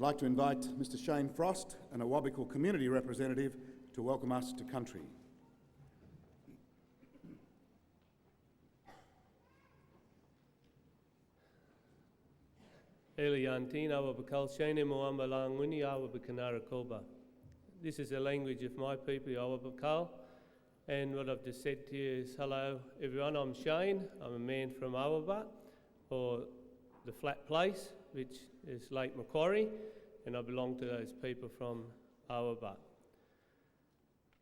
I'd like to invite Mr Shane Frost, an Awabakal community representative, to welcome us to country. This is the language of my people, Awabakal, and what I've just said to you is, hello everyone, I'm Shane, I'm a man from Awaba, or the flat place, which is Lake Macquarie, and I belong to those people from Awaba.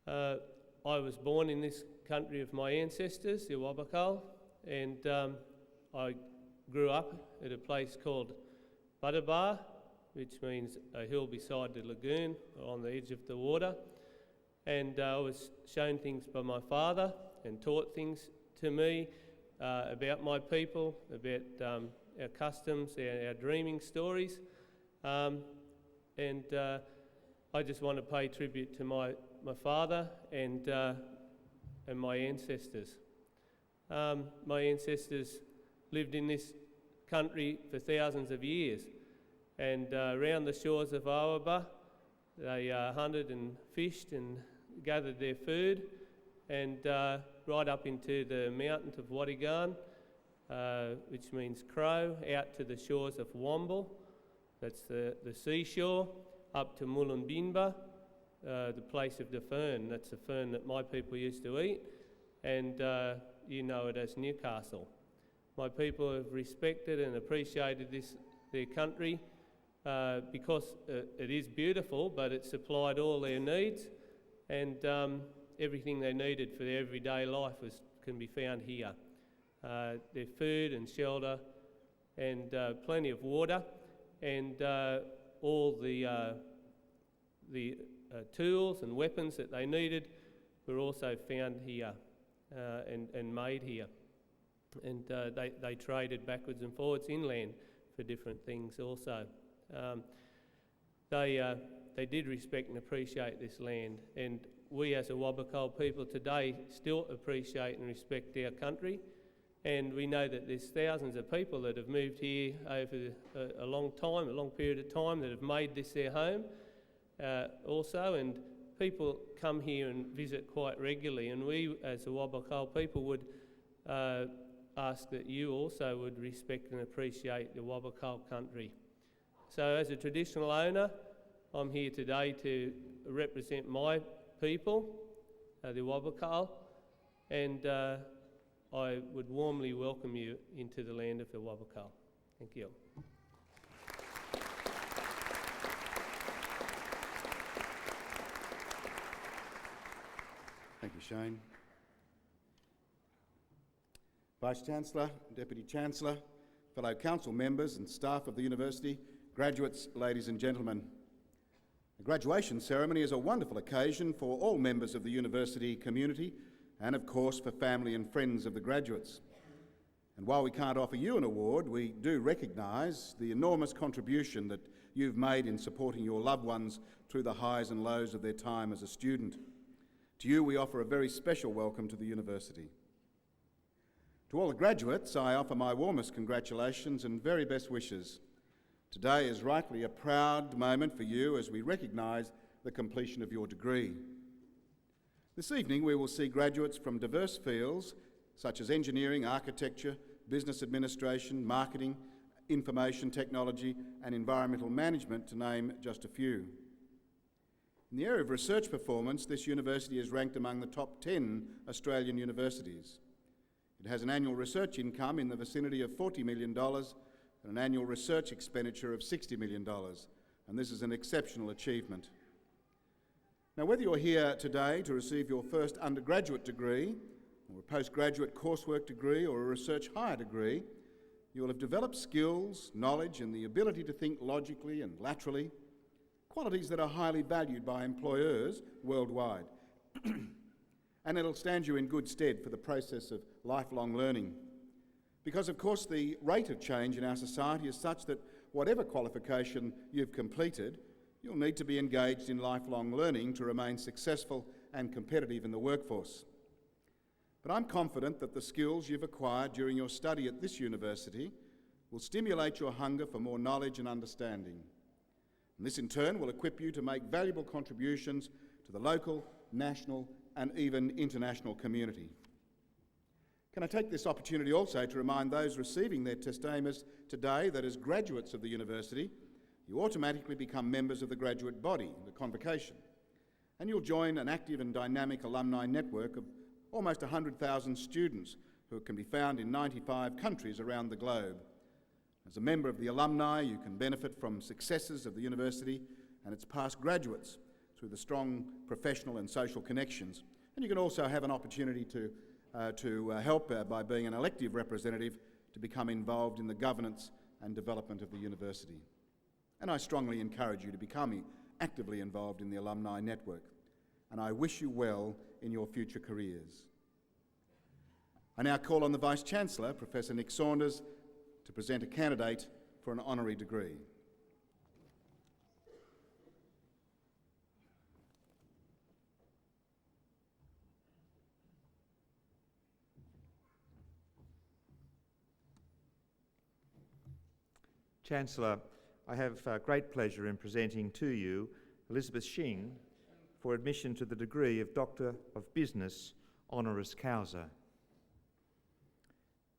I was born in this country of my ancestors, the Awabakal, and I grew up at a place called Budabar, which means a hill beside the lagoon, or on the edge of the water. And I was shown things by my father and taught things to me about my people, about our customs, our dreaming stories. And I just want to pay tribute to my father and my ancestors. My ancestors lived in this country for thousands of years, and around the shores of Awaba they hunted and fished and gathered their food, and right up into the mountains of Wadigan, which means crow, out to the shores of Womble, that's the seashore, up to Mullumbimba, the place of the fern, that's the fern that my people used to eat, and you know it as Newcastle. My people have respected and appreciated their country because it is beautiful, but it supplied all their needs, and everything they needed for their everyday life can be found here. Their food and shelter and plenty of water, and all the tools and weapons that they needed were also found here and made here. And they traded backwards and forwards inland for different things also. They did respect and appreciate this land, and we as Awabakal people today still appreciate and respect our country, and we know that there's thousands of people that have moved here over a long period of time, that have made this their home also, and people come here and visit quite regularly, and we as Awabakal people would ask that you also would respect and appreciate the Awabakal country. So as a traditional owner, I'm here today to represent my people, the Awabakal, and I would warmly welcome you into the land of the Awabakal. Thank you. Thank you, Shane. Vice-Chancellor, Deputy Chancellor, fellow council members and staff of the university, graduates, ladies and gentlemen. The graduation ceremony is a wonderful occasion for all members of the university community and, of course, for family and friends of the graduates. And while we can't offer you an award, we do recognise the enormous contribution that you've made in supporting your loved ones through the highs and lows of their time as a student. To you, we offer a very special welcome to the university. To all the graduates, I offer my warmest congratulations and very best wishes. Today is rightly a proud moment for you as we recognise the completion of your degree. This evening we will see graduates from diverse fields such as engineering, architecture, business administration, marketing, information technology and environmental management, to name just a few. In the area of research performance, this university is ranked among the top 10 Australian universities. It has an annual research income in the vicinity of $40 million and an annual research expenditure of $60 million, and this is an exceptional achievement. Now, whether you're here today to receive your first undergraduate degree, or a postgraduate coursework degree, or a research higher degree, you will have developed skills, knowledge, and the ability to think logically and laterally, qualities that are highly valued by employers worldwide. And it'll stand you in good stead for the process of lifelong learning. Because, of course, the rate of change in our society is such that whatever qualification you've completed, you'll need to be engaged in lifelong learning to remain successful and competitive in the workforce. But I'm confident that the skills you've acquired during your study at this university will stimulate your hunger for more knowledge and understanding. And this in turn will equip you to make valuable contributions to the local, national and even international community. Can I take this opportunity also to remind those receiving their testamus today that as graduates of the university, you automatically become members of the graduate body, the convocation, and you'll join an active and dynamic alumni network of almost 100,000 students who can be found in 95 countries around the globe. As a member of the alumni, you can benefit from successes of the university and its past graduates through the strong professional and social connections. And you can also have an opportunity to help by being an elective representative to become involved in the governance and development of the university. And I strongly encourage you to become actively involved in the alumni network. And I wish you well in your future careers. I now call on the Vice-Chancellor, Professor Nick Saunders, to present a candidate for an honorary degree. Chancellor, I have great pleasure in presenting to you Elizabeth Shing for admission to the degree of Doctor of Business honoris causa.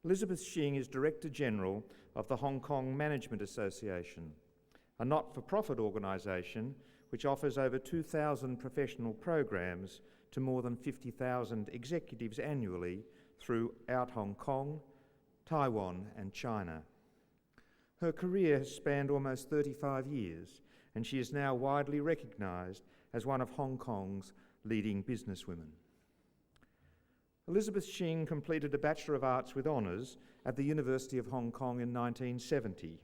Elizabeth Shing is Director General of the Hong Kong Management Association, a not-for-profit organisation which offers over 2,000 professional programs to more than 50,000 executives annually throughout Hong Kong, Taiwan and China. Her career has spanned almost 35 years, and she is now widely recognised as one of Hong Kong's leading businesswomen. Elizabeth Shing completed a Bachelor of Arts with Honours at the University of Hong Kong in 1970,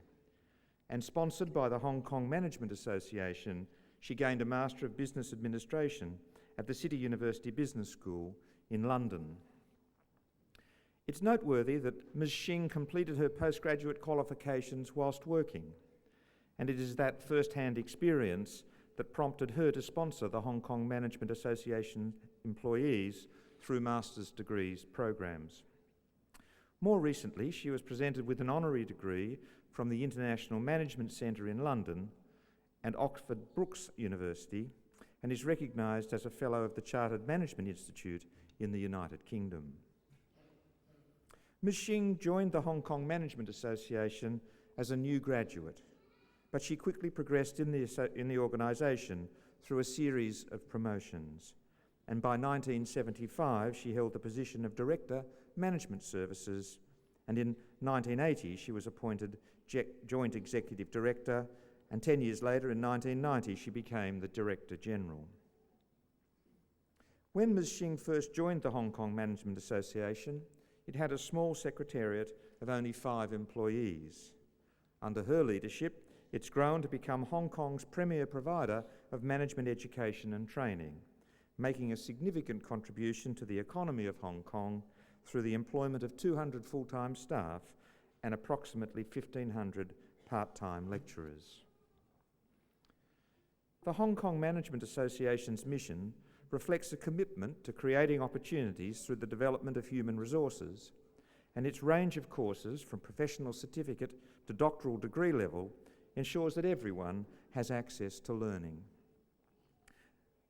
and sponsored by the Hong Kong Management Association, she gained a Master of Business Administration at the City University Business School in London. It's noteworthy that Ms. Shing completed her postgraduate qualifications whilst working, and it is that first-hand experience that prompted her to sponsor the Hong Kong Management Association employees through master's degrees programs. More recently, she was presented with an honorary degree from the International Management Centre in London and Oxford Brookes University, and is recognised as a Fellow of the Chartered Management Institute in the United Kingdom. Ms. Shing joined the Hong Kong Management Association as a new graduate, but she quickly progressed in the organisation through a series of promotions, and by 1975 she held the position of Director, Management Services, and in 1980 she was appointed Joint Executive Director, and 10 years later in 1990 she became the Director General. When Ms. Shing first joined the Hong Kong Management Association, it had a small secretariat of only 5 employees. Under her leadership, it's grown to become Hong Kong's premier provider of management education and training, making a significant contribution to the economy of Hong Kong through the employment of 200 full-time staff and approximately 1,500 part-time lecturers. The Hong Kong Management Association's mission reflects a commitment to creating opportunities through the development of human resources, and its range of courses from professional certificate to doctoral degree level ensures that everyone has access to learning.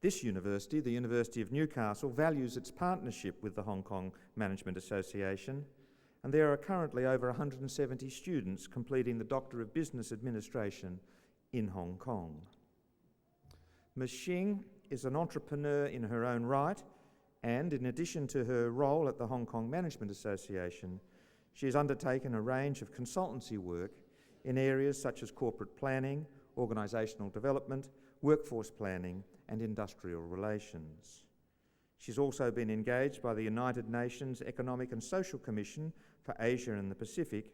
This university, the University of Newcastle, values its partnership with the Hong Kong Management Association, and there are currently over 170 students completing the Doctor of Business Administration in Hong Kong. Ms. Shing is an entrepreneur in her own right, and in addition to her role at the Hong Kong Management Association, she has undertaken a range of consultancy work in areas such as corporate planning, organisational development, workforce planning and industrial relations. She's also been engaged by the United Nations Economic and Social Commission for Asia and the Pacific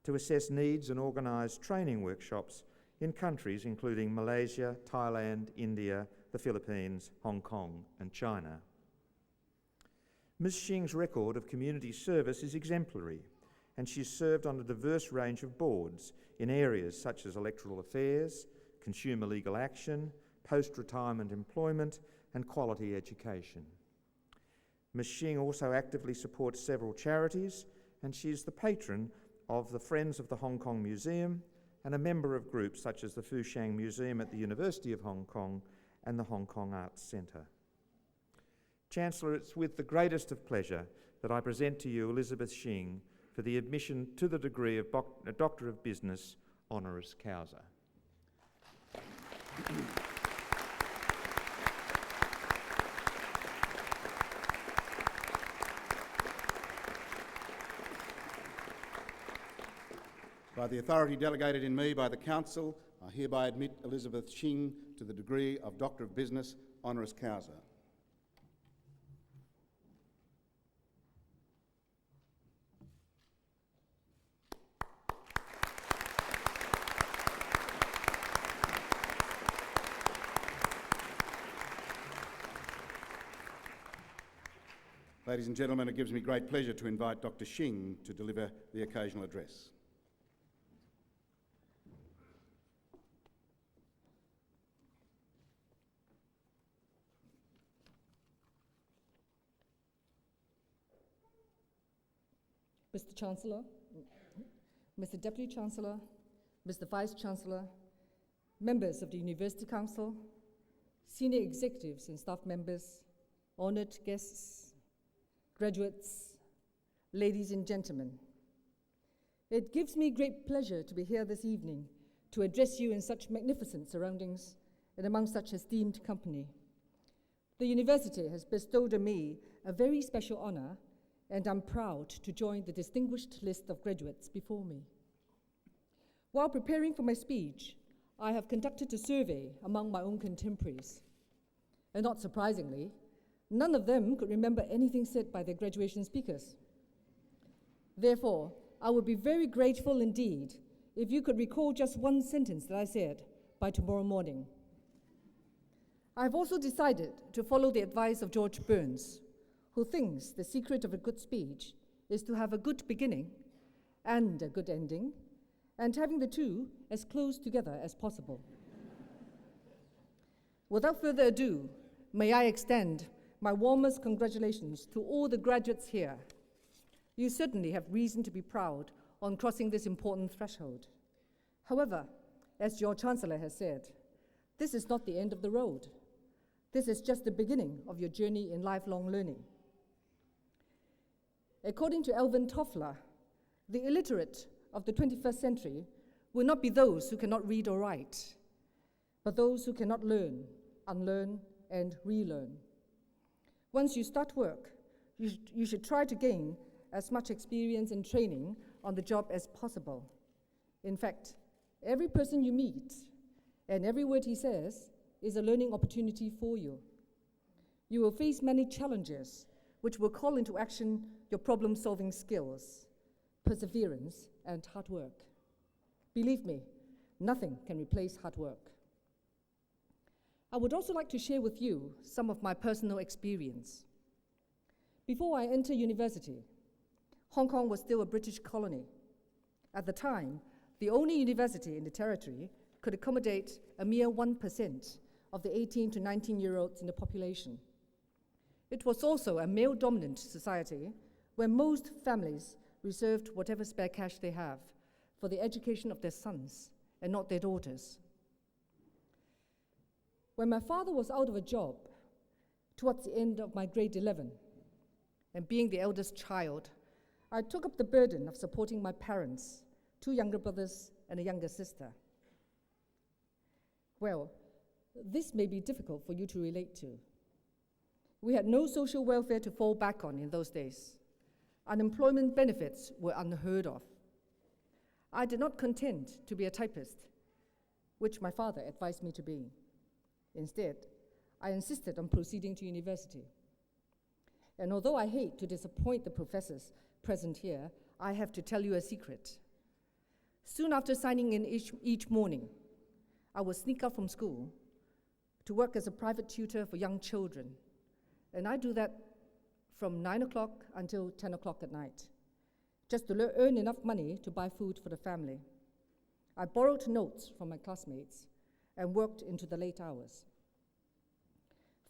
to assess needs and organise training workshops in countries including Malaysia, Thailand, India, the Philippines, Hong Kong and China. Ms. Shing's record of community service is exemplary, and she's served on a diverse range of boards in areas such as electoral affairs, consumer legal action, post-retirement employment and quality education. Ms. Shing also actively supports several charities, and she is the patron of the Friends of the Hong Kong Museum, and a member of groups such as the Fushang Museum at the University of Hong Kong and the Hong Kong Arts Centre. Chancellor, it's with the greatest of pleasure that I present to you Elizabeth Shing for the admission to the degree of Doctor of Business honoris causa. By the authority delegated in me by the Council, I hereby admit Elizabeth Shing to the degree of Doctor of Business honoris causa. Ladies and gentlemen, it gives me great pleasure to invite Dr. Shing to deliver the occasional address. Mr. Chancellor, Mr. Deputy Chancellor, Mr. Vice Chancellor, members of the University Council, senior executives and staff members, honoured guests, graduates, ladies and gentlemen. It gives me great pleasure to be here this evening to address you in such magnificent surroundings and among such esteemed company. The university has bestowed on me a very special honour, and I'm proud to join the distinguished list of graduates before me. While preparing for my speech, I have conducted a survey among my own contemporaries, and not surprisingly, none of them could remember anything said by their graduation speakers. Therefore, I would be very grateful indeed if you could recall just one sentence that I said by tomorrow morning. I have also decided to follow the advice of George Burns, who thinks the secret of a good speech is to have a good beginning and a good ending, and having the two as close together as possible. Without further ado, may I extend my warmest congratulations to all the graduates here. You certainly have reason to be proud on crossing this important threshold. However, as your Chancellor has said, this is not the end of the road. This is just the beginning of your journey in lifelong learning. According to Alvin Toffler, the illiterate of the 21st century will not be those who cannot read or write, but those who cannot learn, unlearn, and relearn. Once you start work, you should try to gain as much experience and training on the job as possible. In fact, every person you meet and every word he says is a learning opportunity for you. You will face many challenges which will call into action your problem-solving skills, perseverance, and hard work. Believe me, nothing can replace hard work. I would also like to share with you some of my personal experience. Before I entered university, Hong Kong was still a British colony. At the time, the only university in the territory could accommodate a mere 1% of the 18 to 19-year-olds in the population. It was also a male-dominant society where most families reserved whatever spare cash they have for the education of their sons and not their daughters. When my father was out of a job towards the end of my grade 11, and being the eldest child, I took up the burden of supporting my parents, 2 younger brothers and a younger sister. Well, this may be difficult for you to relate to. We had no social welfare to fall back on in those days. Unemployment benefits were unheard of. I did not contend to be a typist, which my father advised me to be. Instead, I insisted on proceeding to university. And although I hate to disappoint the professors present here, I have to tell you a secret. Soon after signing in each morning, I would sneak out from school to work as a private tutor for young children. And I do that from 9 o'clock until 10 o'clock at night, just to earn enough money to buy food for the family. I borrowed notes from my classmates and worked into the late hours.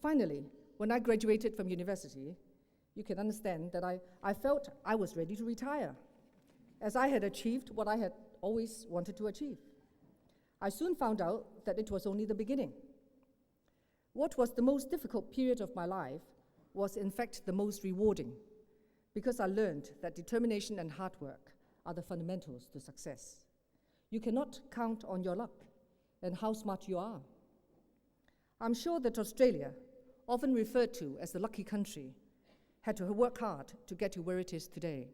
Finally, when I graduated from university, you can understand that I felt I was ready to retire, as I had achieved what I had always wanted to achieve. I soon found out that it was only the beginning. What was the most difficult period of my life was in fact the most rewarding, because I learned that determination and hard work are the fundamentals to success. You cannot count on your luck and how smart you are. I'm sure that Australia, often referred to as the lucky country, had to work hard to get to where it is today.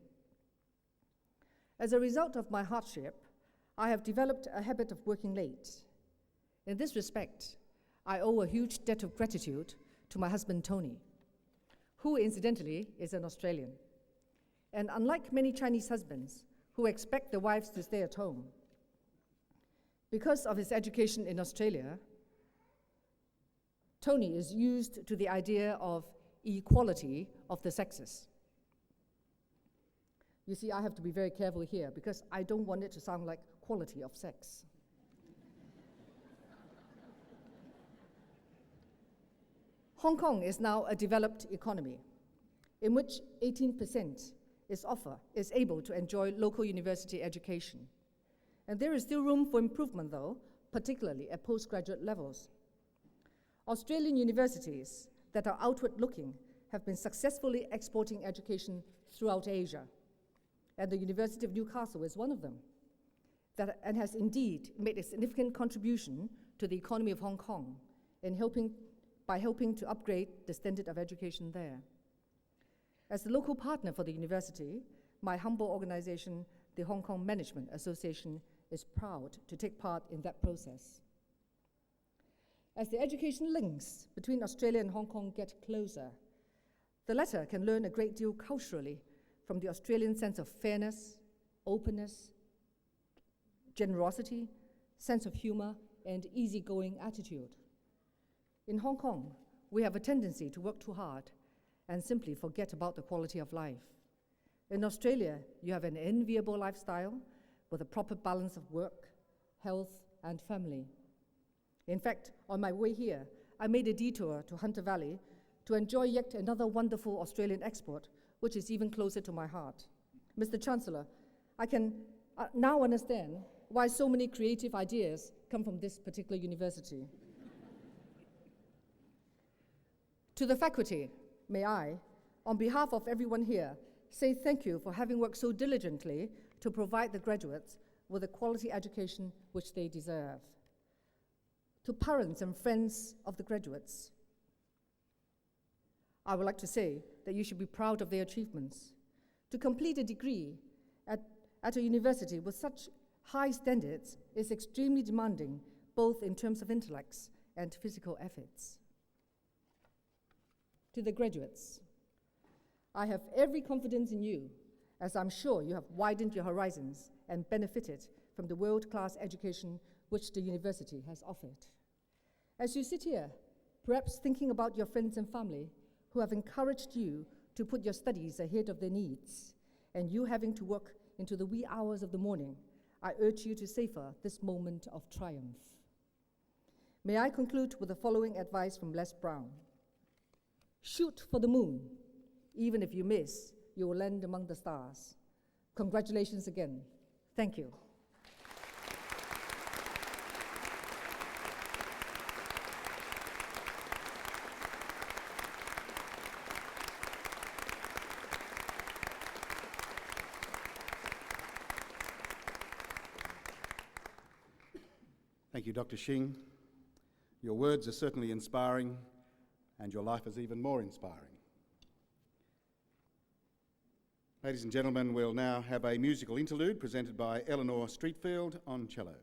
As a result of my hardship, I have developed a habit of working late. In this respect, I owe a huge debt of gratitude to my husband, Tony, who incidentally is an Australian. And unlike many Chinese husbands who expect their wives to stay at home, because of his education in Australia, Tony is used to the idea of equality of the sexes. You see, I have to be very careful here because I don't want it to sound like quality of sex. Hong Kong is now a developed economy in which 18% is able to enjoy local university education. And there is still room for improvement, though, particularly at postgraduate levels. Australian universities that are outward-looking have been successfully exporting education throughout Asia, and the University of Newcastle is one of them, and has indeed made a significant contribution to the economy of Hong Kong by helping to upgrade the standard of education there. As the local partner for the university, my humble organization, the Hong Kong Management Association, is proud to take part in that process. As the education links between Australia and Hong Kong get closer, the latter can learn a great deal culturally from the Australian sense of fairness, openness, generosity, sense of humor, and easygoing attitude. In Hong Kong, we have a tendency to work too hard and simply forget about the quality of life. In Australia, you have an enviable lifestyle with a proper balance of work, health, and family. In fact, on my way here, I made a detour to Hunter Valley to enjoy yet another wonderful Australian export, which is even closer to my heart. Mr. Chancellor, I can now understand why so many creative ideas come from this particular university. To the faculty, may I, on behalf of everyone here, say thank you for having worked so diligently to provide the graduates with the quality education which they deserve. To parents and friends of the graduates, I would like to say that you should be proud of their achievements. To complete a degree at a university with such high standards is extremely demanding, both in terms of intellects and physical efforts. To the graduates, I have every confidence in you, as I'm sure you have widened your horizons and benefited from the world-class education which the university has offered. As you sit here, perhaps thinking about your friends and family who have encouraged you to put your studies ahead of their needs, and you having to work into the wee hours of the morning, I urge you to savor this moment of triumph. May I conclude with the following advice from Les Brown. Shoot for the moon. Even if you miss, you will land among the stars. Congratulations again. Thank you. Thank you, Dr. Xing. Your words are certainly inspiring, and your life is even more inspiring. Ladies and gentlemen, we'll now have a musical interlude presented by Eleanor Streetfield on cello.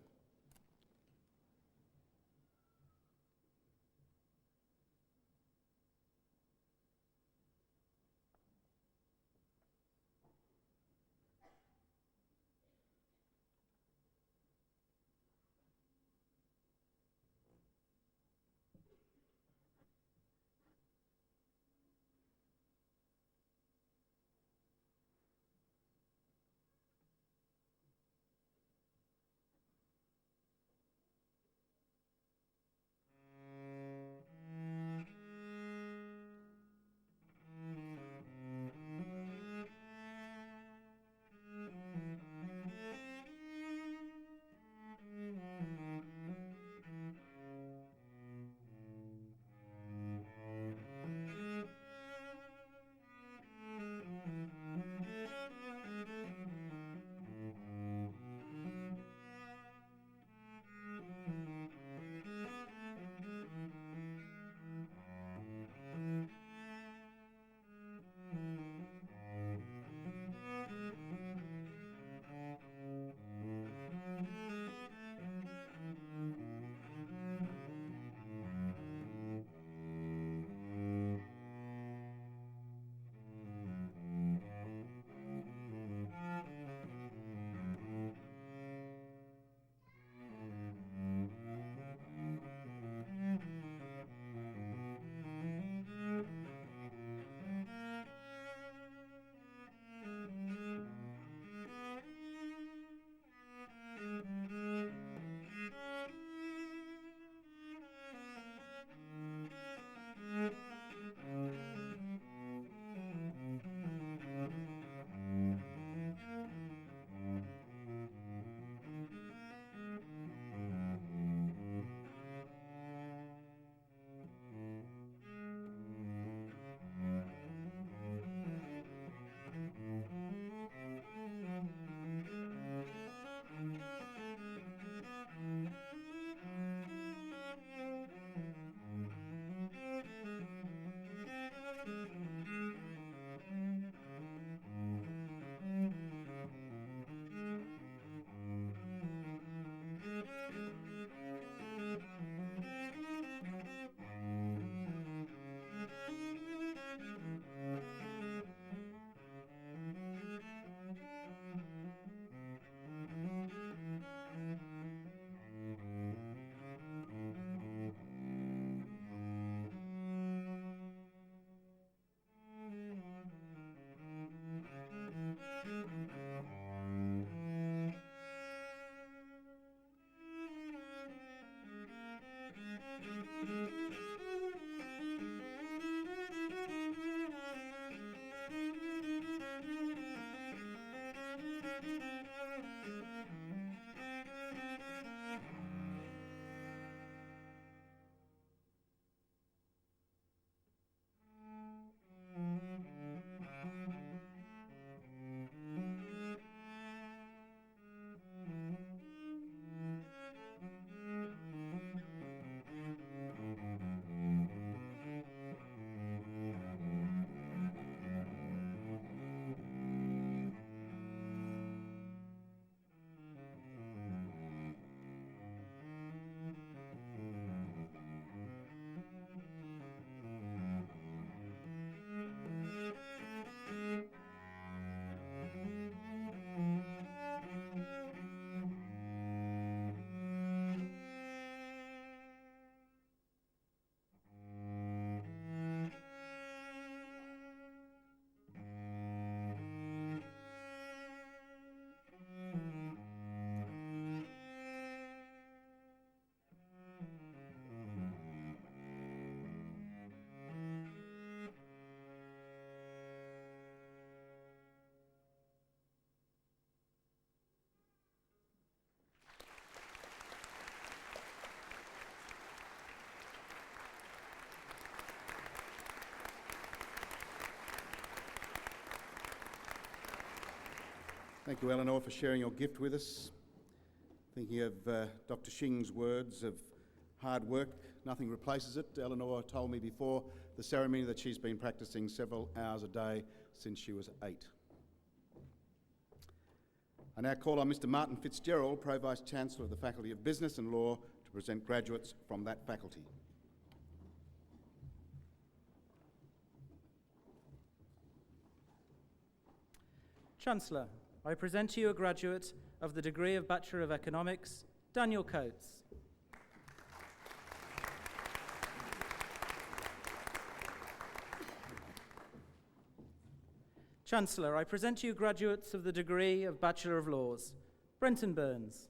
Thank you, Eleanor, for sharing your gift with us. Thinking of Dr. Shing's words of hard work, nothing replaces it. Eleanor told me before the ceremony that she's been practising several hours a day since she was 8. I now call on Mr. Martin Fitzgerald, Pro-Vice-Chancellor of the Faculty of Business and Law, to present graduates from that faculty. Chancellor, I present to you a graduate of the degree of Bachelor of Economics, Daniel Coates. Chancellor, I present to you graduates of the degree of Bachelor of Laws, Brenton Burns.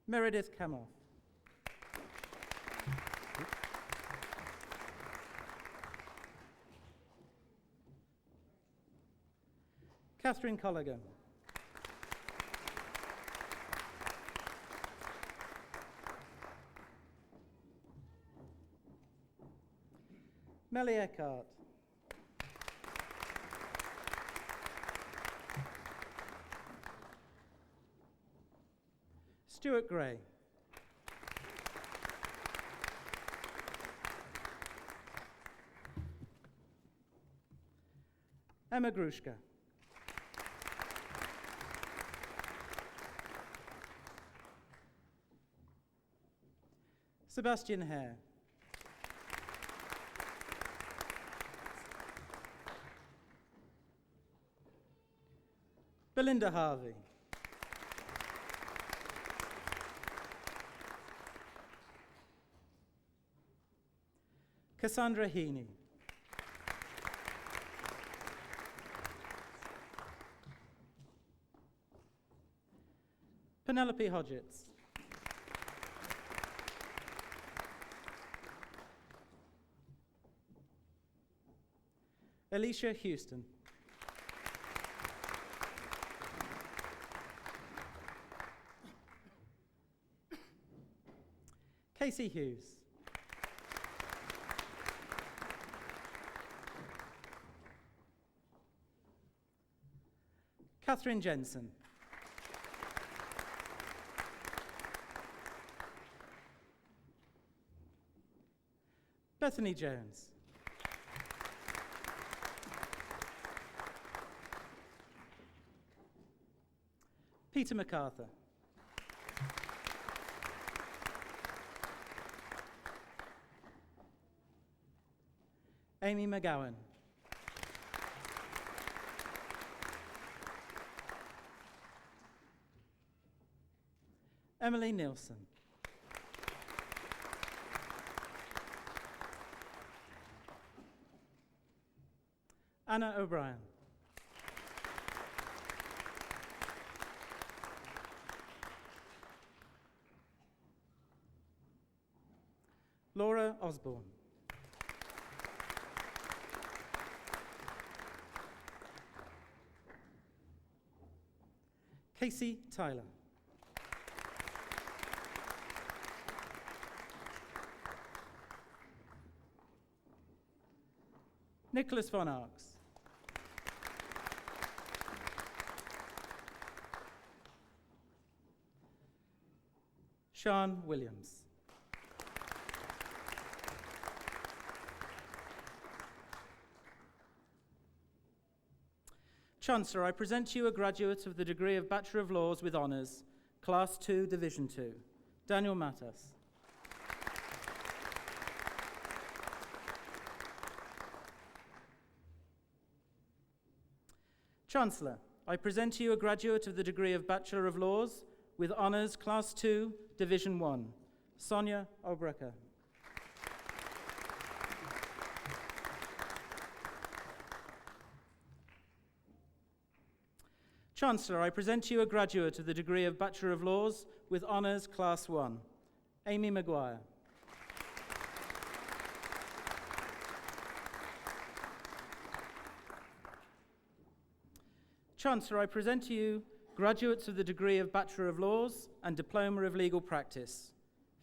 Meredith Kamoff. Catherine Colligan. Melly Eckhart. Stuart Gray. Emma Grushka. Sebastian Hare. Belinda Harvey. Cassandra Heaney. Penelope Hodgetts. Alicia Houston. Casey Hughes. Catherine Jensen. Bethany Jones. Peter MacArthur. Amy McGowan. Emily Nielsen. Anna O'Brien. Laura Osborne. Casey Tyler. Nicholas von Arx. Sean Williams. Chancellor, I present to you a graduate of the degree of Bachelor of Laws with Honours, Class 2, Division 2, Daniel Matas. Chancellor, I present to you a graduate of the degree of Bachelor of Laws with Honours, Class 2, Division 1, Sonia Obrecker. Chancellor, I present to you a graduate of the degree of Bachelor of Laws with Honours, Class 1, Amy Maguire. Chancellor, I present to you graduates of the degree of Bachelor of Laws and Diploma of Legal Practice,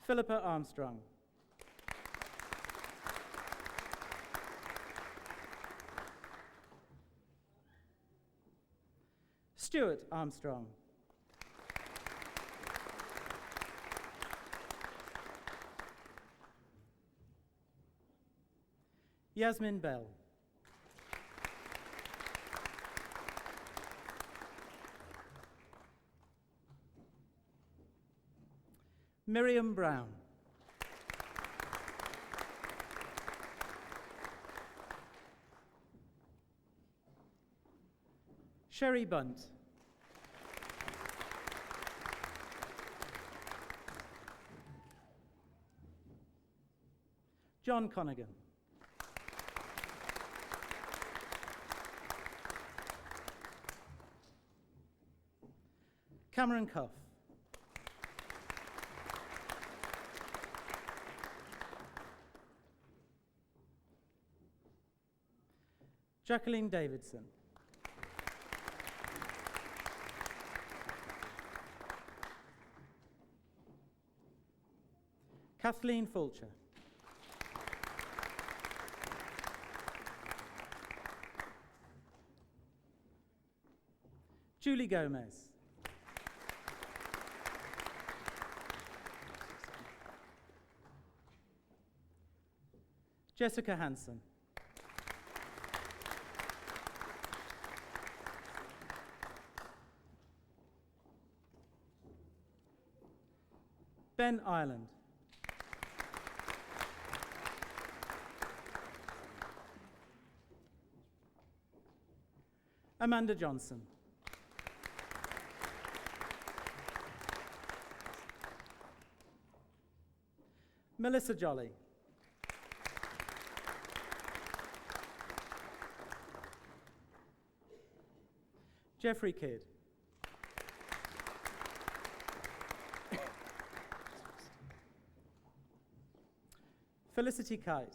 Philippa Armstrong. Stuart Armstrong. Yasmin Bell. Miriam Brown. Sherry Bunt. John Connigan. Cameron Cuff. Jacqueline Davidson. Kathleen Fulcher. Julie Gomez. Jessica Hansen. Ben Ireland. Amanda Johnson. Melissa Jolly. Jeffrey Kidd. Felicity Kite.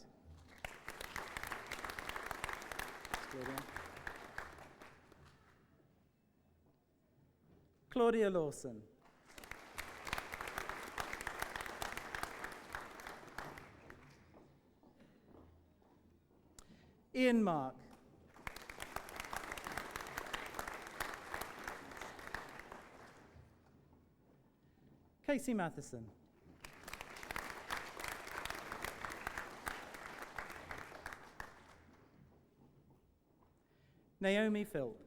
Claudia Lawson. Ian Mark. Casey Matheson. Naomi Philp.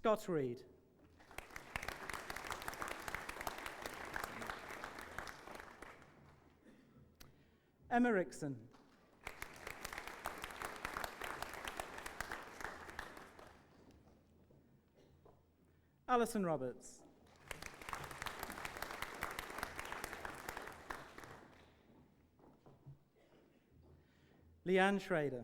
Scott Reed. Emma Rickson. Alison Roberts. Leanne Schrader.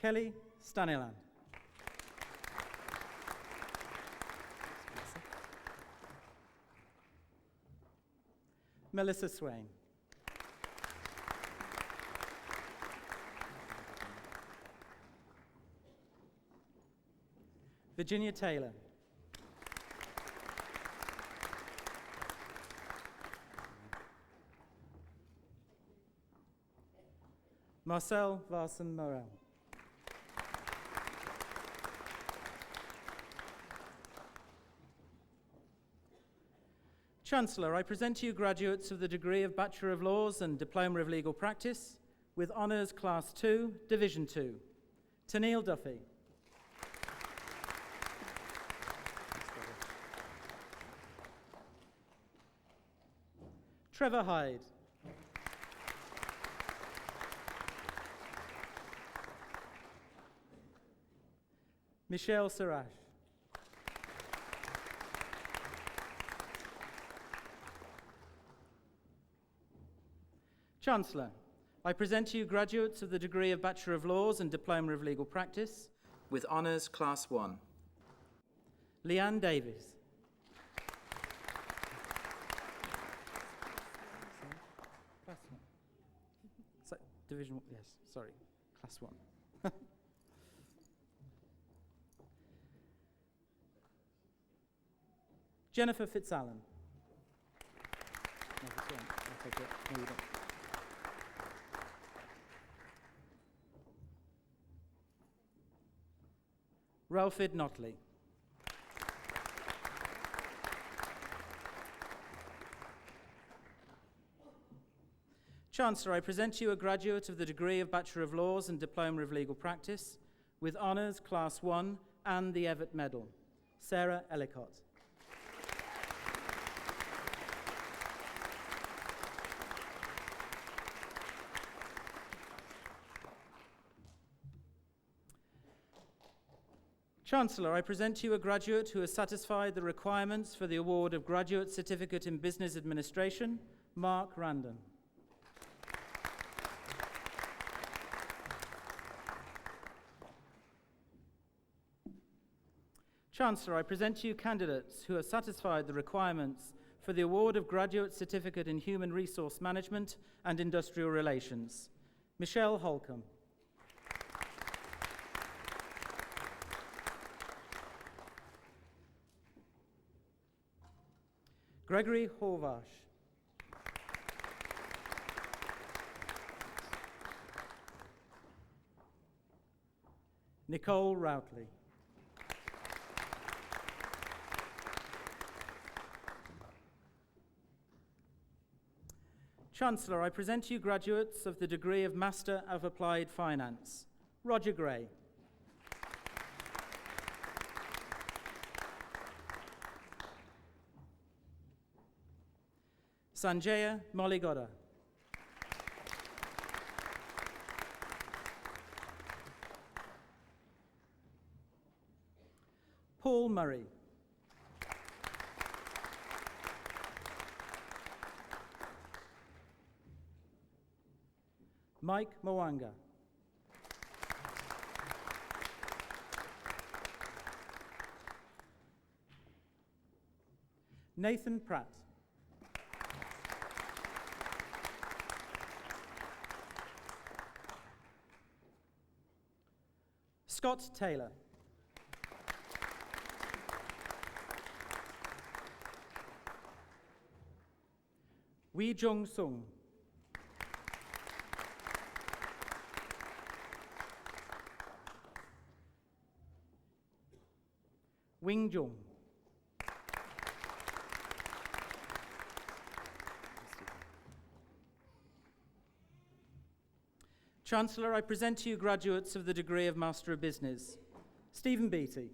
Kelly Staniland. Melissa Swain. Virginia Taylor. Marcel Varson Morel. Chancellor, I present to you graduates of the degree of Bachelor of Laws and Diploma of Legal Practice with Honours Class 2, Division 2. Tennille Duffy. Trevor Hyde. Michelle Sarash. Chancellor, I present to you graduates of the degree of Bachelor of Laws and Diploma of Legal Practice with Honours Class 1. Leanne Davies. Class 1. So, Division 1, yes, sorry, Class 1. Jennifer Fitzallen. No, this one. I'll take it. No, you don't. Ralphid Notley. Chancellor, I present to you a graduate of the degree of Bachelor of Laws and Diploma of Legal Practice with honours Class 1 and the Everett Medal, Sarah Ellicott. Chancellor, I present to you a graduate who has satisfied the requirements for the award of Graduate Certificate in Business Administration, Mark Randon. Chancellor, I present to you candidates who have satisfied the requirements for the award of Graduate Certificate in Human Resource Management and Industrial Relations. Michelle Holcomb. Gregory Horvash. Nicole Routley. Chancellor, I present to you graduates of the degree of Master of Applied Finance. Roger Gray. Sanjaya Molligoda. Paul Murray. Mike Mwanga. Nathan Pratt. Scott Taylor. Wee Jung Sung. Wing Jung. Chancellor, I present to you graduates of the degree of Master of Business. Stephen Beattie.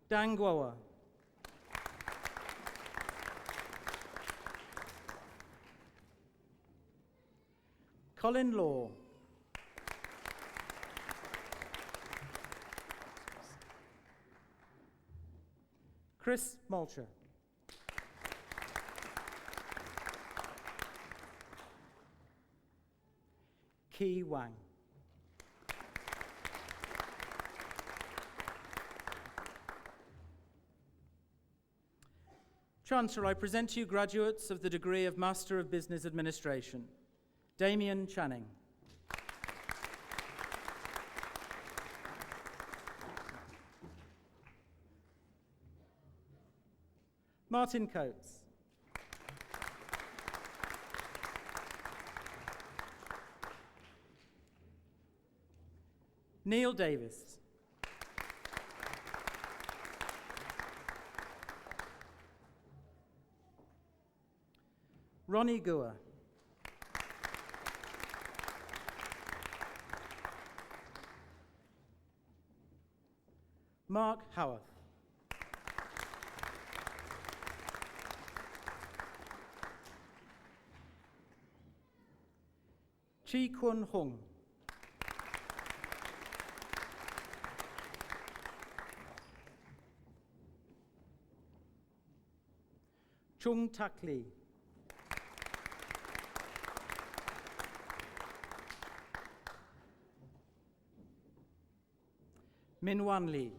Dan Gwowa. Colin Law. Chris Mulcher. Ki Wang. Chancellor, I present to you graduates of the degree of Master of Business Administration. Damien Channing. Martin Coates. Neil Davis. Ronnie Gua. Mark Howarth. Chi Kun Hung. Chung Tak Lee. Min Wan Lee.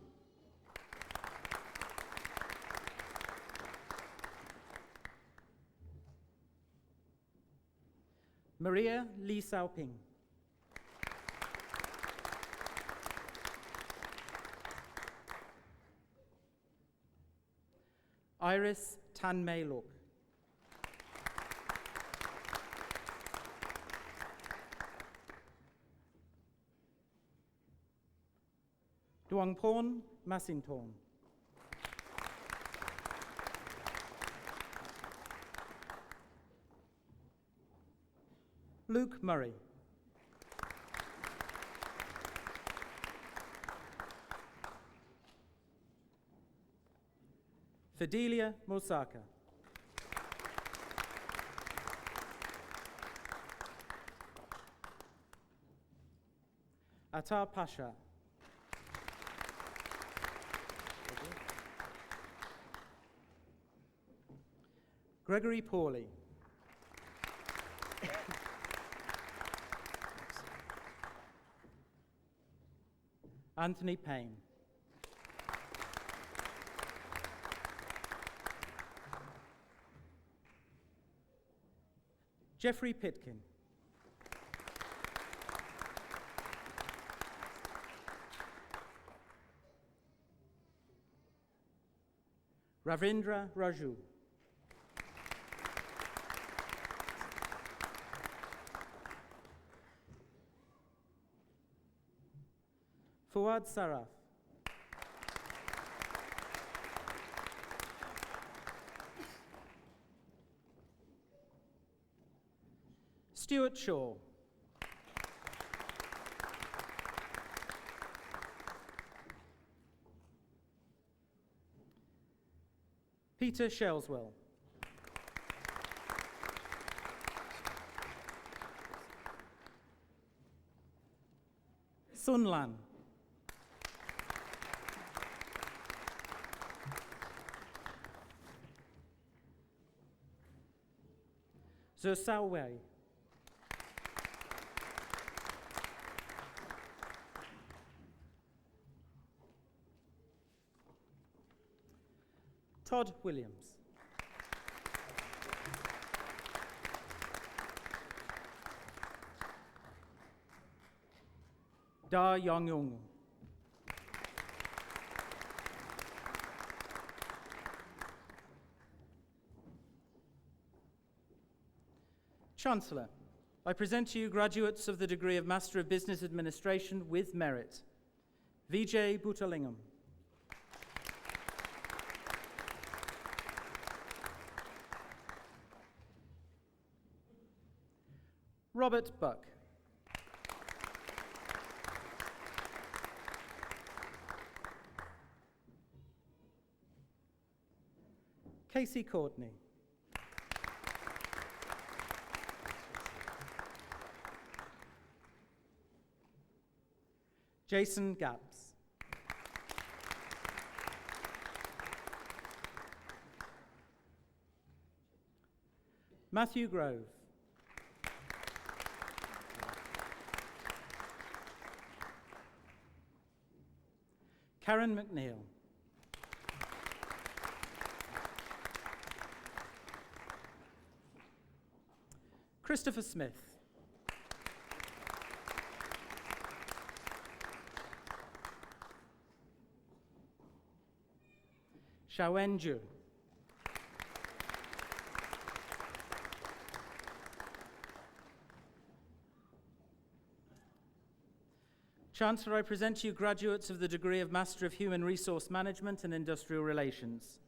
Maria Lee Xiaoping. Iris Tan Mei Luk. Duangporn Masintorn. Luke Murray. Fidelia Mosaka. Atar Pasha. Gregory Pawley. Anthony Payne. Jeffrey Pitkin. Ravindra Raju. Fuad Saraf. Stuart Shaw. Peter Shelswell. Sun Lan. Zhe Sao Wei. Todd Williams. Da Yongyong. Chancellor, I present to you graduates of the degree of Master of Business Administration with merit. Vijay Bhutalingam. Robert Buck. Casey Courtney. Jason Gaps. Matthew Grove. Karen McNeil. Christopher Smith. Xiaowen Zhu. Chancellor, I present to you graduates of the degree of Master of Human Resource Management and Industrial Relations.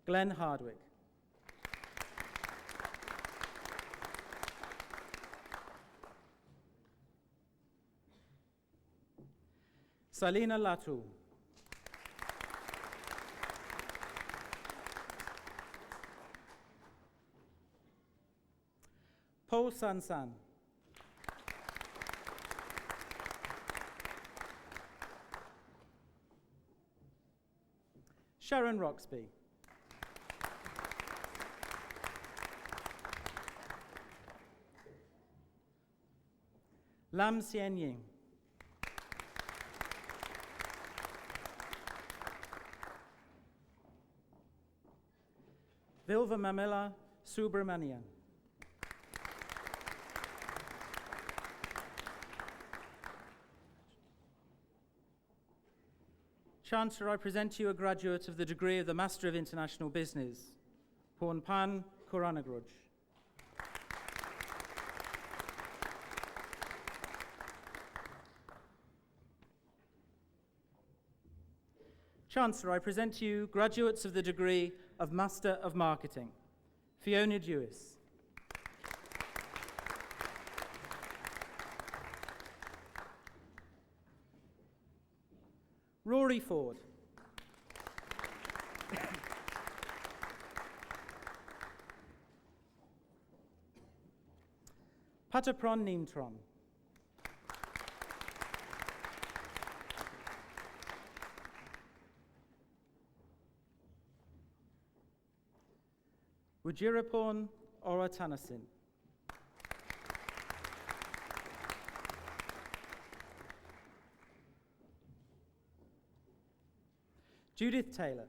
Glenn Hardwick. Salina Latu. Po San San. Sharon Roxby. Lam Xian Ying. Vilva Mamela Subramanian. Chancellor, I present to you a graduate of the degree of the Master of International Business, Pornpan Kuranagroj. Chancellor, I present to you graduates of the degree of Master of Marketing, Fiona Dewis. Rory Ford. Patapron Neemtron. Wajirapon Oratanasin. Judith Taylor.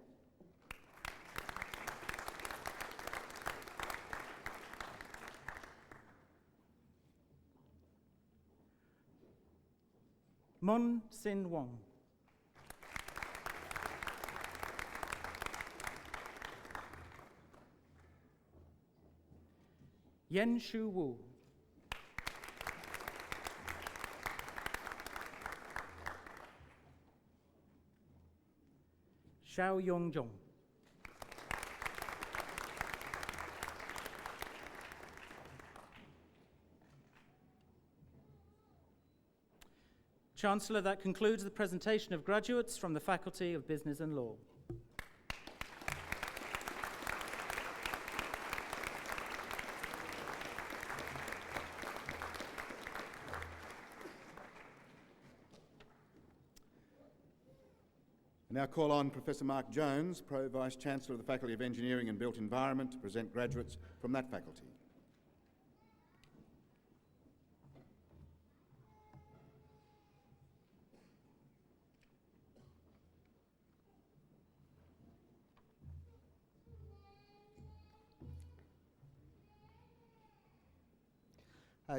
Mon Sin Wong. Yen Shu Wu. Xiao Yongjong. Chancellor, that concludes the presentation of graduates from the Faculty of Business and Law. I now call on Professor Mark Jones, Pro Vice-Chancellor of the Faculty of Engineering and Built Environment, to present graduates from that faculty.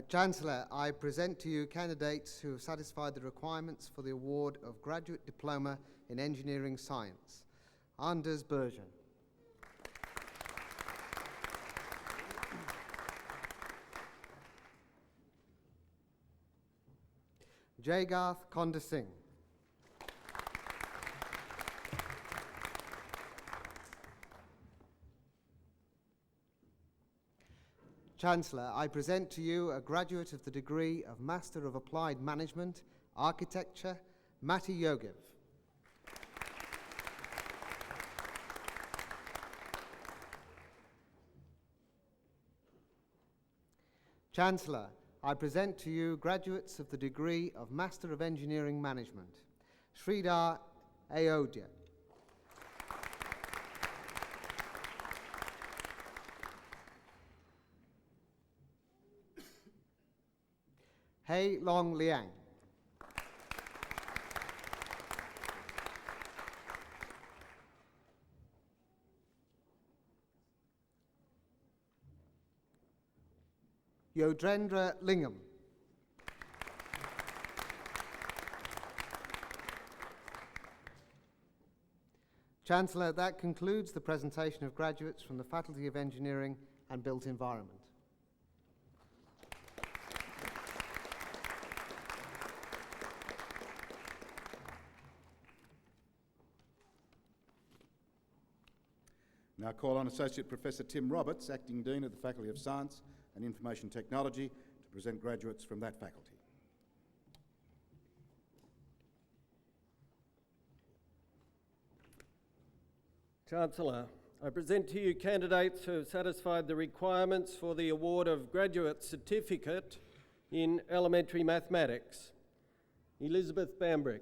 Chancellor, I present to you candidates who have satisfied the requirements for the award of Graduate Diploma in Engineering Science. Anders Bergen. Jaygarth Konda Singh. Chancellor, I present to you a graduate of the degree of Master of Applied Management, Architecture, Matti Yogev. Chancellor, I present to you graduates of the degree of Master of Engineering Management, Sridhar Ayodhya. Hei Long Liang. Yodrendra Lingam. Chancellor, that concludes the presentation of graduates from the Faculty of Engineering and Built Environment. Now call on Associate Professor Tim Roberts, Acting Dean of the Faculty of Science and Information Technology, to present graduates from that faculty. Chancellor, I present to you candidates who have satisfied the requirements for the award of Graduate Certificate in Elementary Mathematics. Elizabeth Bambrick.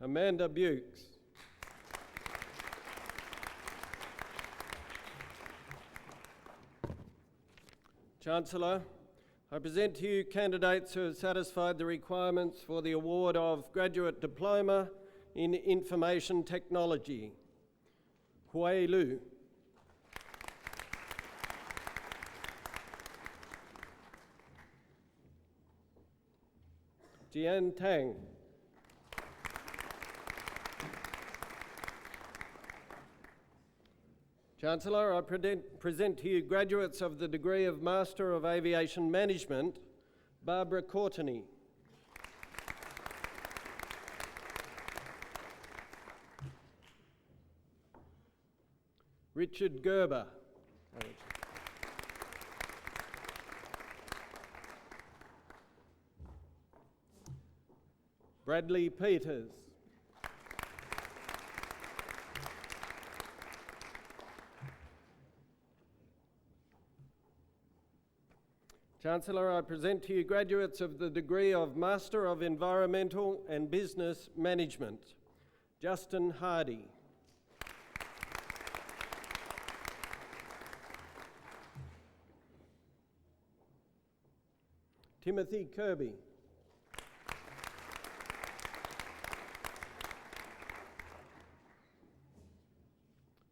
Amanda Bukes. Chancellor, I present to you candidates who have satisfied the requirements for the award of Graduate Diploma in Information Technology. Hui Lu. Jian Tang. Chancellor, I present to you graduates of the degree of Master of Aviation Management, Barbara Courtenay. Richard Gerber. Bradley Peters. Chancellor, I present to you graduates of the degree of Master of Environmental and Business Management, Justin Hardy. Timothy Kirby.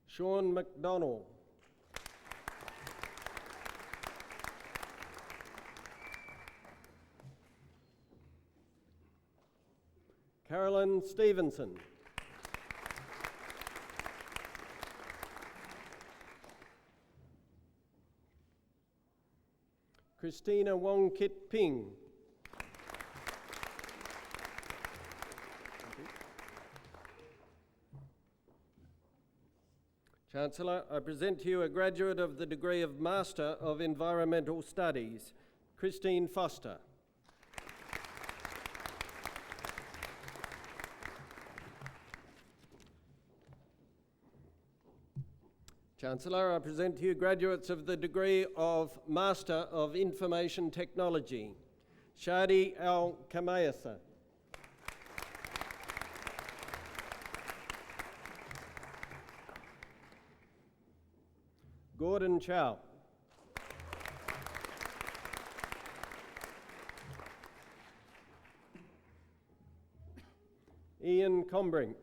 Sean McDonnell. Carolyn Stevenson. Christina Wong Kit Ping. Chancellor, I present to you a graduate of the degree of Master of Environmental Studies, Christine Foster. Chancellor, I present to you graduates of the degree of Master of Information Technology, Shadi Al-Kamayasa. Gordon Chow. Ian Combrink.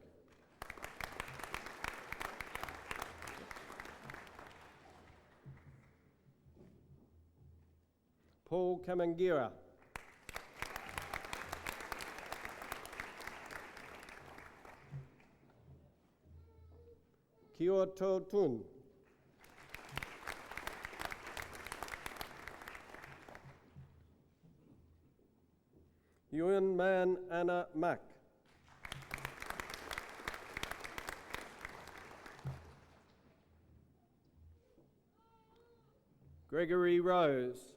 Paul Kamangira. Kyoto Tun. Yuen Man Anna Mak. Gregory Rose.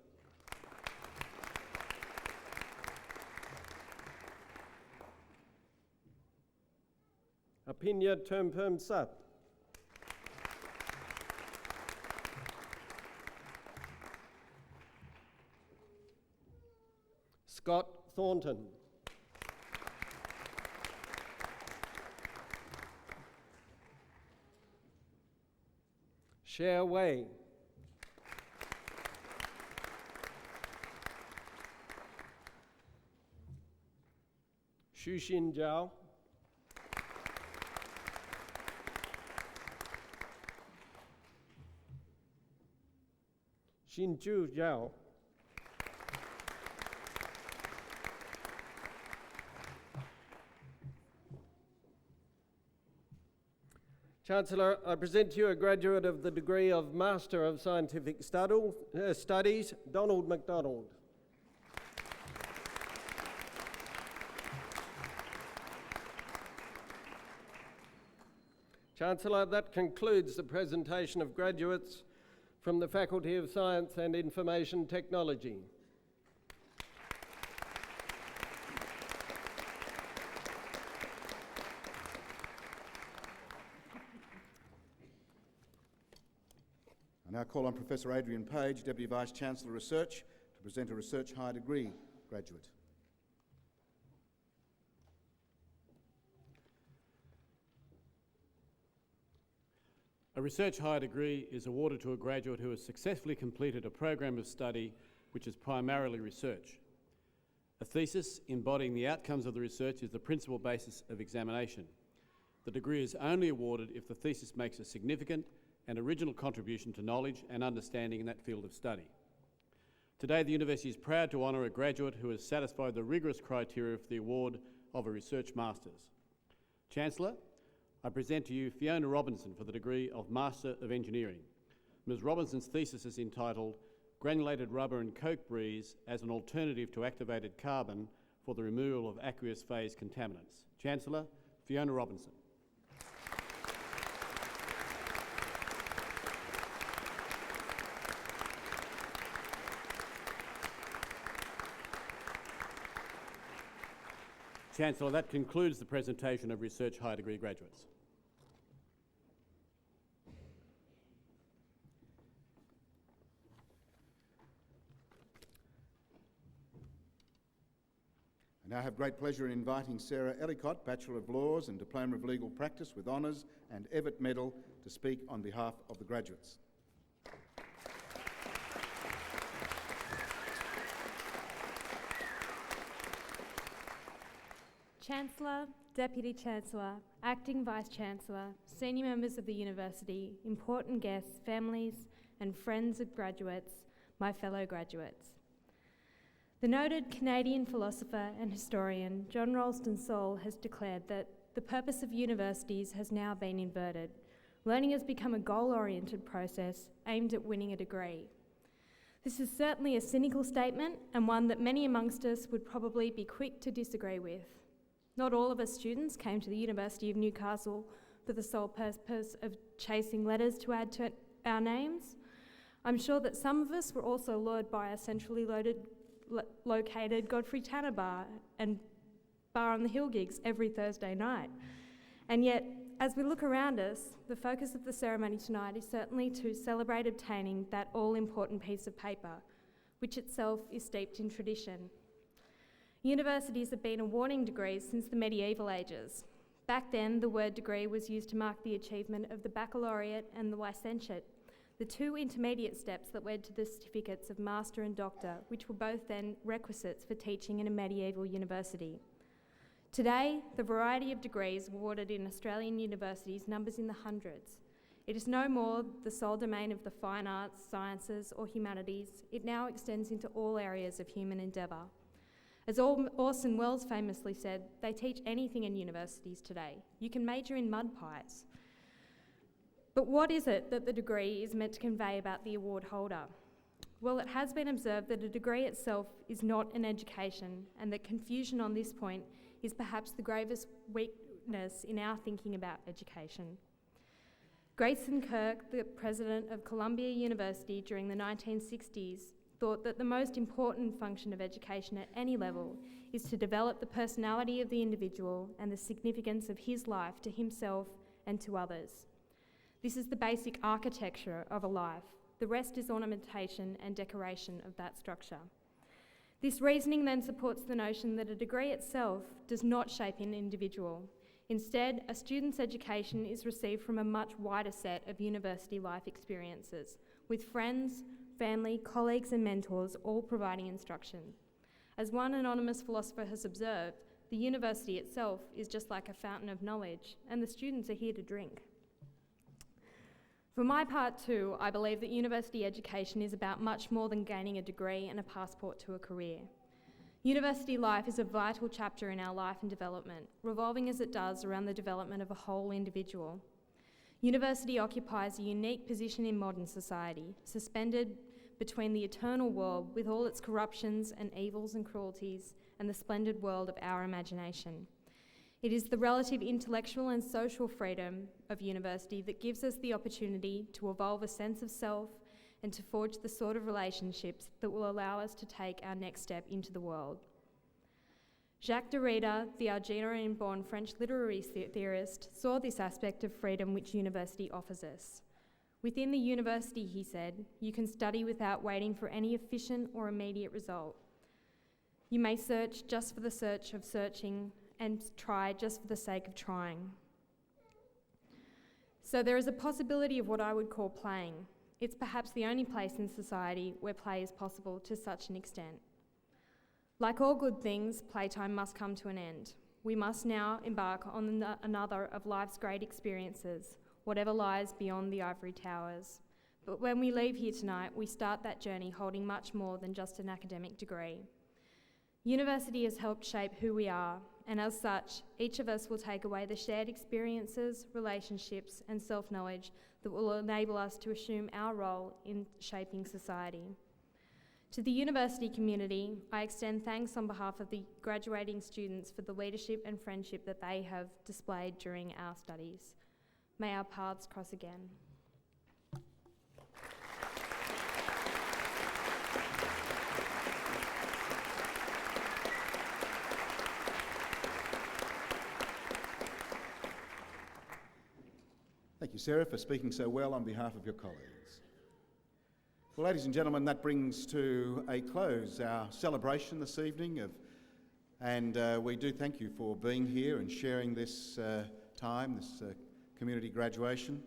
Apinya Termpem Sat. Scott Thornton. Cher Wei. Shushin Zhao. Xinju Zhao. Chancellor, I present to you a graduate of the degree of Master of Scientific Studies, Donald MacDonald. Chancellor, that concludes the presentation of graduates from the Faculty of Science and Information Technology. I now call on Professor Adrian Page, Deputy Vice-Chancellor Research, to present a Research High Degree graduate. A Research Higher Degree is awarded to a graduate who has successfully completed a program of study which is primarily research. A thesis embodying the outcomes of the research is the principal basis of examination. The degree is only awarded if the thesis makes a significant and original contribution to knowledge and understanding in that field of study. Today, the University is proud to honour a graduate who has satisfied the rigorous criteria for the award of a Research Masters. Chancellor, I present to you Fiona Robinson for the degree of Master of Engineering. Ms Robinson's thesis is entitled Granulated Rubber and Coke Breeze as an Alternative to Activated Carbon for the Removal of Aqueous Phase Contaminants. Chancellor, Fiona Robinson. Chancellor, that concludes the presentation of Research Higher Degree graduates. I now have great pleasure in inviting Sarah Ellicott, Bachelor of Laws and Diploma of Legal Practice with Honours and Everett Medal, to speak on behalf of the graduates. Chancellor, Deputy Chancellor, Acting Vice-Chancellor, senior members of the University, important guests, families and friends of graduates, my fellow graduates. The noted Canadian philosopher and historian John Ralston Saul has declared that the purpose of universities has now been inverted. Learning has become a goal-oriented process aimed at winning a degree. This is certainly a cynical statement and one that many amongst us would probably be quick to disagree with. Not all of us students came to the University of Newcastle for the sole purpose of chasing letters to add to our names. I'm sure that some of us were also lured by a centrally located Godfrey Tanner bar and bar on the hill gigs every Thursday night. And yet, as we look around us, the focus of the ceremony tonight is certainly to celebrate obtaining that all-important piece of paper, which itself is steeped in tradition. Universities have been awarding degrees since the medieval ages. Back then, the word degree was used to mark the achievement of the baccalaureate and the licentiate, the two intermediate steps that led to the certificates of master and doctor, which were both then requisites for teaching in a medieval university. Today, the variety of degrees awarded in Australian universities numbers in the hundreds. It is no more the sole domain of the fine arts, sciences or humanities. It now extends into all areas of human endeavour. As Orson Welles famously said, they teach anything in universities today. You can major in mud pies. But what is it that the degree is meant to convey about the award holder? Well, it has been observed that a degree itself is not an education, and that confusion on this point is perhaps the gravest weakness in our thinking about education. Grayson Kirk, the president of Columbia University during the 1960s, thought that the most important function of education at any level is to develop the personality of the individual and the significance of his life to himself and to others. This is the basic architecture of a life. The rest is ornamentation and decoration of that structure. This reasoning then supports the notion that a degree itself does not shape an individual. Instead, a student's education is received from a much wider set of university life experiences, with friends, family, colleagues and mentors all providing instruction. As one anonymous philosopher has observed, the university itself is just like a fountain of knowledge, and the students are here to drink. For my part too, I believe that university education is about much more than gaining a degree and a passport to a career. University life is a vital chapter in our life and development, revolving as it does around the development of a whole individual. University occupies a unique position in modern society, suspended between the eternal world with all its corruptions and evils and cruelties and the splendid world of our imagination. It is the relative intellectual and social freedom of university that gives us the opportunity to evolve a sense of self and to forge the sort of relationships that will allow us to take our next step into the world. Jacques Derrida, the Algerian-born French literary theorist, saw this aspect of freedom which university offers us. Within the university, he said, you can study without waiting for any efficient or immediate result. You may search just for the search of searching and try just for the sake of trying. So there is a possibility of what I would call playing. It's perhaps the only place in society where play is possible to such an extent. Like all good things, playtime must come to an end. We must now embark on another of life's great experiences, whatever lies beyond the ivory towers. But when we leave here tonight, we start that journey holding much more than just an academic degree. University has helped shape who we are, and as such, each of us will take away the shared experiences, relationships, and self-knowledge that will enable us to assume our role in shaping society. To the university community, I extend thanks on behalf of the graduating students for the leadership and friendship that they have displayed during our studies. May our paths cross again. Thank you, Sarah, for speaking so well on behalf of your colleagues. Well, ladies and gentlemen, that brings to a close our celebration this evening, and we do thank you for being here and sharing this time, this community graduation.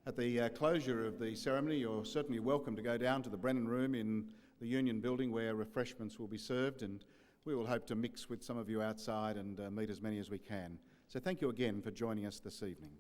At the closure of the ceremony, you're certainly welcome to go down to the Brennan Room in the Union Building where refreshments will be served, and we will hope to mix with some of you outside and meet as many as we can. So thank you again for joining us this evening.